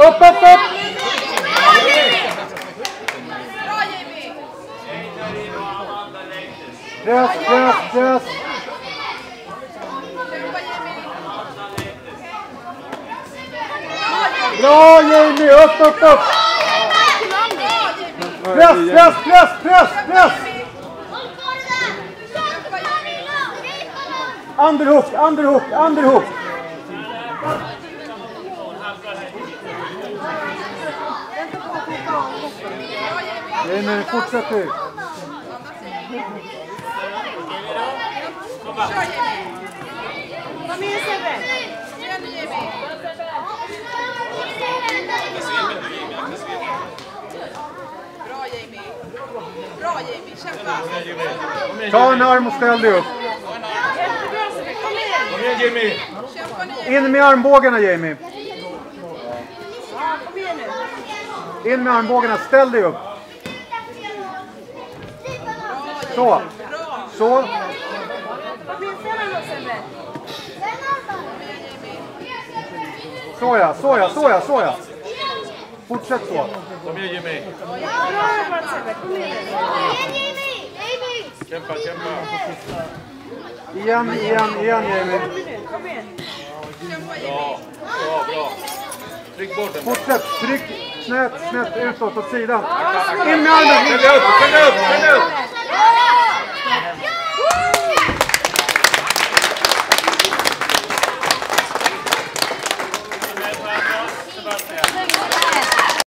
Upp! Press! Bra Jamie! Upp! Press! Underhook! Jamie, fortsätt du! Kom igen Sebbe! Bra Jamie, kämpa! Ta en arm och ställ dig upp. Jättebra Sebbe, kom igen! Jamie! In med armbågarna Jamie. Ja, kom igen nu! In med armbågarna, ställ dig upp. Så. Kom igen sen då Sebbe! Så ja. Fortsätt så. Kom igen Jamie! Bra jobbat Sebbe, kom igen nu! Kämpa! Igen Jamie. Kom igen! Bra! Tryck bort den! Fortsätt, tryck snett utåt åt sidan. In med armen! Ställ upp!